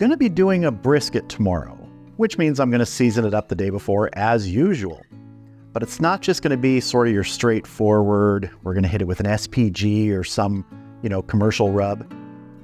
going to be doing a brisket tomorrow, which means I'm going to season it up the day before as usual. But it's not just going to be sort of your straightforward, we're going to hit it with an SPG or some, commercial rub.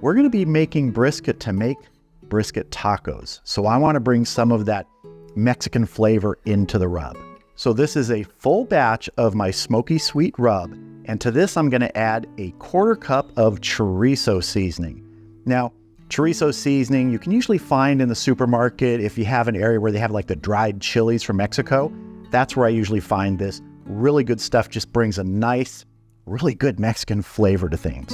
We're going to be making brisket to make brisket tacos. So I want to bring some of that Mexican flavor into the rub. So this is a full batch of my smoky sweet rub. And to this, I'm going to add a 1/4 cup of chorizo seasoning. Now, chorizo seasoning, you can usually find in the supermarket if you have an area where they have like the dried chilies from Mexico. That's where I usually find this. Really good stuff, just brings a nice, really good Mexican flavor to things.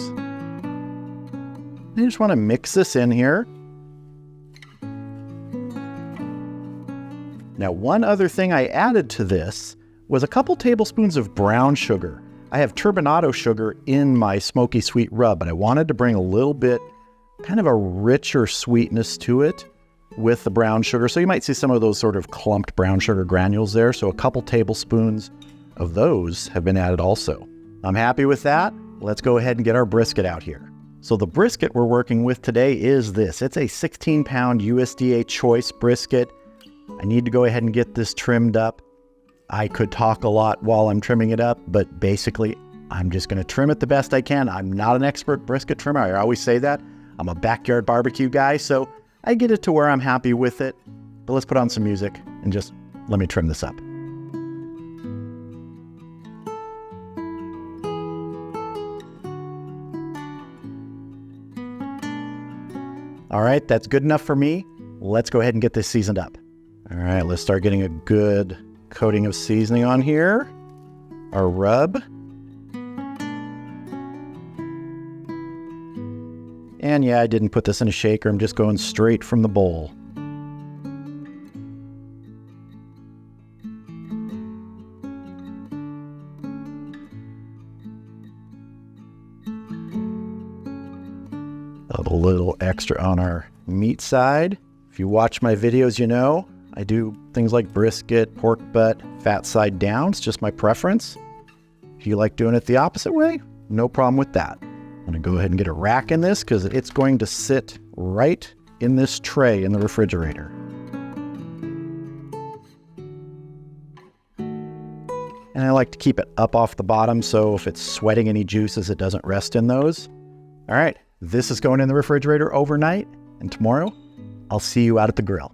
I just want to mix this in here. Now, one other thing I added to this was a couple tablespoons of brown sugar. I have turbinado sugar in my smoky sweet rub, but I wanted to bring a little bit, kind of a richer sweetness to it with the brown sugar. So you might see some of those sort of clumped brown sugar granules there. So a couple tablespoons of those have been added also. I'm happy with that. Let's go ahead and get our brisket out here. So the brisket we're working with today is this. It's a 16-pound USDA choice brisket. I need to go ahead and get this trimmed up. I could talk a lot while I'm trimming it up, but basically I'm just going to trim it the best I can. I'm not an expert brisket trimmer. I always say that. I'm a backyard barbecue guy, so I get it to where I'm happy with it. But let's put on some music and just let me trim this up. All right, that's good enough for me. Let's go ahead and get this seasoned up. All right, let's start getting a good coating of seasoning on here. Our rub. And yeah, I didn't put this in a shaker. I'm just going straight from the bowl. A little extra on our meat side. If you watch my videos, you know I do things like brisket, pork butt, fat side down. It's just my preference. If you like doing it the opposite way, no problem with that. I'm going to go ahead and get a rack in this because it's going to sit right in this tray in the refrigerator. And I like to keep it up off the bottom so if it's sweating any juices, it doesn't rest in those. All right, this is going in the refrigerator overnight, and tomorrow I'll see you out at the grill.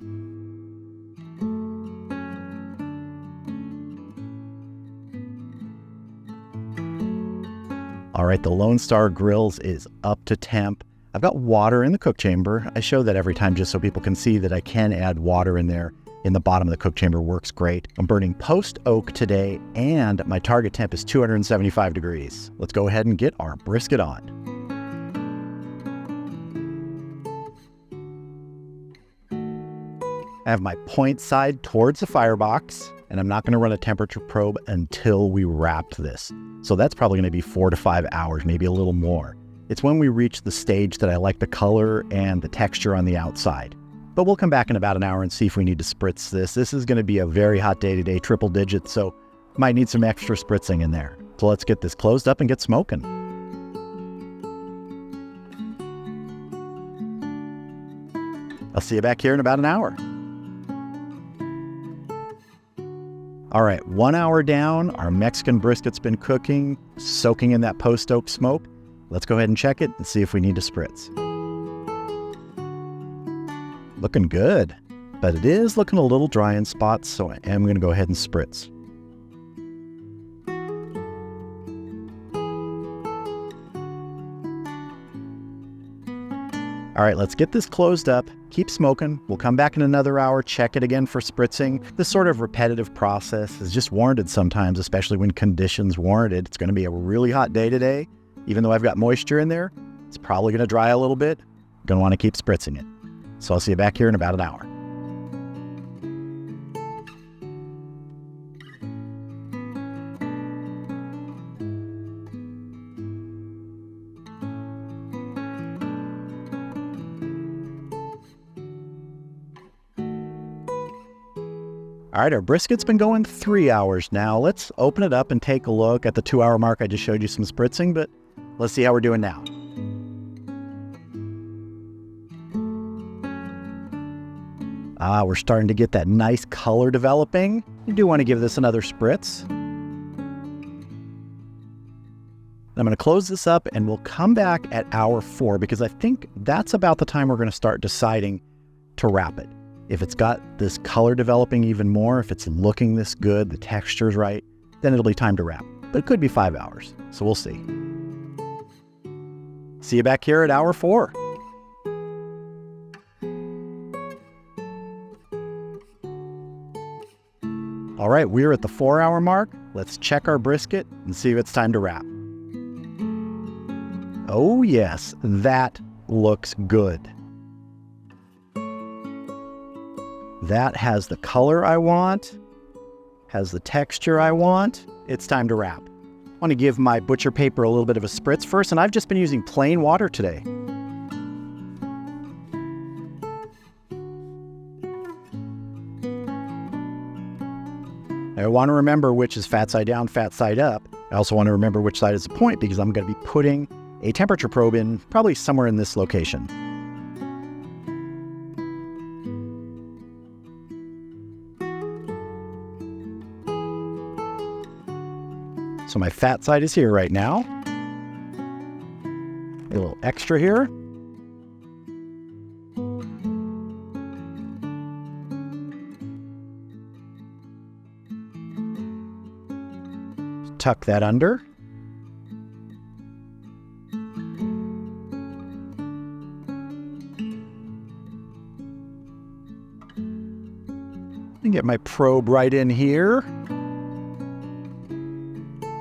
All right, the Lone Star Grills is up to temp. I've got water in the cook chamber. I show that every time just so people can see that I can add water in there. In the bottom of the cook chamber works great. I'm burning post oak today, and my target temp is 275 degrees. Let's go ahead and get our brisket on. I have my point side towards the firebox, and I'm not going to run a temperature probe until we wrap this. So that's probably going to be 4 to 5 hours, maybe a little more. It's when we reach the stage that I like the color and the texture on the outside. But we'll come back in about an hour and see if we need to spritz this. This is going to be a very hot day today, triple digits, so might need some extra spritzing in there. So let's get this closed up and get smoking. I'll see you back here in about an hour. All right, 1 hour down, our Mexican brisket's been cooking, soaking in that post oak smoke. Let's go ahead and check it and see if we need to spritz. Looking good, but it is looking a little dry in spots, so I am going to go ahead and spritz. All right, let's get this closed up, keep smoking. We'll come back in another hour, check it again for spritzing. This sort of repetitive process is just warranted sometimes, especially when conditions warrant it. It's going to be a really hot day today. Even though I've got moisture in there, it's probably going to dry a little bit. Going to want to keep spritzing it. So I'll see you back here in about an hour. All right, our brisket's been going 3 hours now. Let's open it up and take a look at the 2 hour mark. I just showed you some spritzing, but let's see how we're doing now. We're starting to get that nice color developing. You do want to give this another spritz. I'm going to close this up and we'll come back at hour 4 because I think that's about the time we're going to start deciding to wrap it. If it's got this color developing even more, if it's looking this good, the texture's right, then it'll be time to wrap. But it could be 5 hours, so we'll see. See you back here at hour 4. All right, we're at the 4-hour mark. Let's check our brisket and see if it's time to wrap. Oh yes, that looks good. That has the color I want, has the texture I want. It's time to wrap. I want to give my butcher paper a little bit of a spritz first, and I've just been using plain water today. I want to remember which is fat side down, fat side up. I also want to remember which side is the point because I'm going to be putting a temperature probe in probably somewhere in this location. So my fat side is here right now. A little extra here. Tuck that under. And get my probe right in here.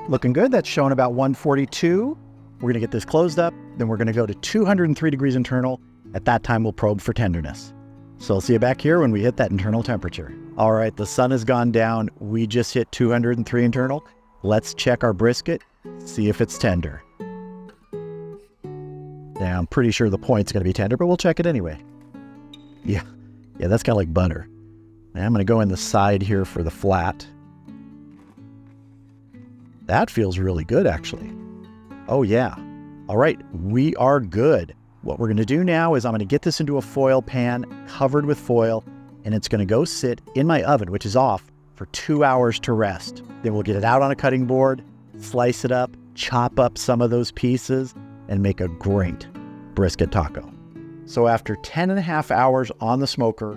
Looking good. That's showing about 142. We're going to get this closed up. Then we're going to go to 203 degrees internal. At that time, we'll probe for tenderness. So I'll see you back here when we hit that internal temperature. All right, the sun has gone down. We just hit 203 internal. Let's check our brisket, see if it's tender. Now, I'm pretty sure the point's going to be tender, but we'll check it anyway. Yeah, that's kind of like butter. Now I'm going to go in the side here for the flat. That feels really good, actually. Oh, yeah. All right, we are good. What we're going to do now is I'm going to get this into a foil pan covered with foil, and it's going to go sit in my oven, which is off, for 2 hours to rest. Then we'll get it out on a cutting board, slice it up, chop up some of those pieces, and make a great brisket taco. So after 10.5 hours on the smoker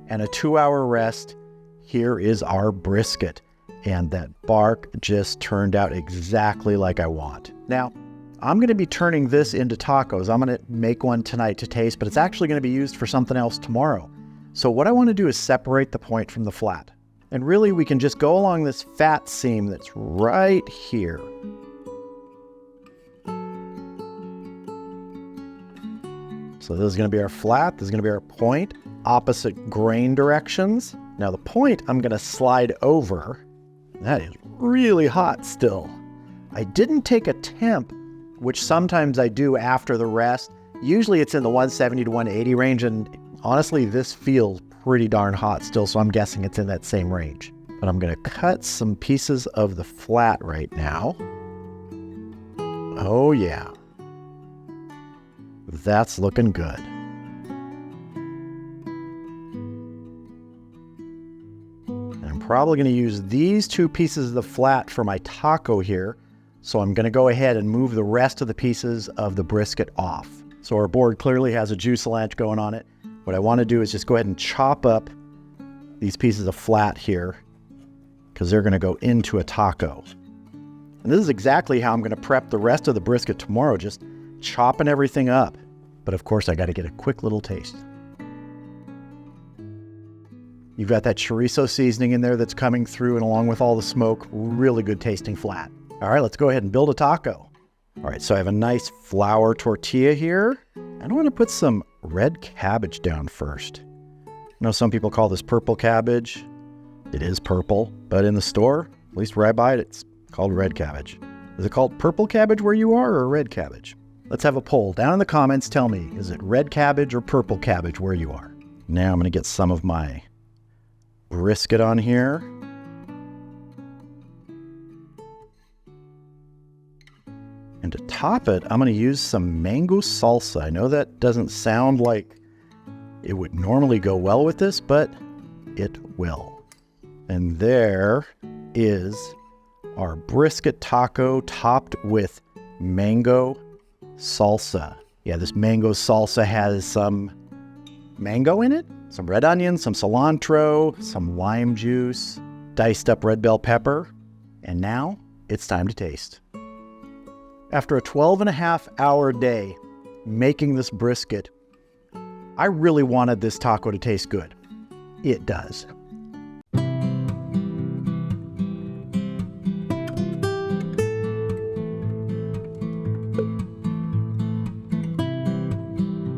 and a 2-hour rest, here is our brisket. And that bark just turned out exactly like I want. Now, I'm going to be turning this into tacos. I'm going to make one tonight to taste, but it's actually going to be used for something else tomorrow. So what I want to do is separate the point from the flat. And really, we can just go along this fat seam that's right here. So this is going to be our flat. This is going to be our point. Opposite grain directions. Now the point I'm going to slide over. That is really hot still. I didn't take a temp, which sometimes I do after the rest. Usually it's in the 170 to 180 range, and honestly, this feels pretty darn hot still, so I'm guessing it's in that same range. But I'm going to cut some pieces of the flat right now. Oh yeah. That's looking good. Probably going to use these 2 pieces of the flat for my taco here. So I'm going to go ahead and move the rest of the pieces of the brisket off. So our board clearly has a juicelanche going on it. What I want to do is just go ahead and chop up these pieces of flat here because they're going to go into a taco. And this is exactly how I'm going to prep the rest of the brisket tomorrow, just chopping everything up. But of course, I got to get a quick little taste. You've got that chorizo seasoning in there that's coming through, and along with all the smoke, really good tasting flat. All right, let's go ahead and build a taco. All right, so I have a nice flour tortilla here. I want to put some red cabbage down first. I know some people call this purple cabbage. It is purple, but in the store, at least where I buy it, it's called red cabbage. Is it called purple cabbage where you are, or red cabbage? Let's have a poll. Down in the comments, tell me, is it red cabbage or purple cabbage where you are? Now I'm going to get some of my brisket on here. And to top it, I'm going to use some mango salsa. I know that doesn't sound like It would normally go well with this, but it will. And there is our brisket taco topped with mango salsa. Yeah, this mango salsa has some mango in it, some red onion, some cilantro, some lime juice, diced up red bell pepper, and now it's time to taste. After a 12-and-a-half-hour day making this brisket, I really wanted this taco to taste good. It does.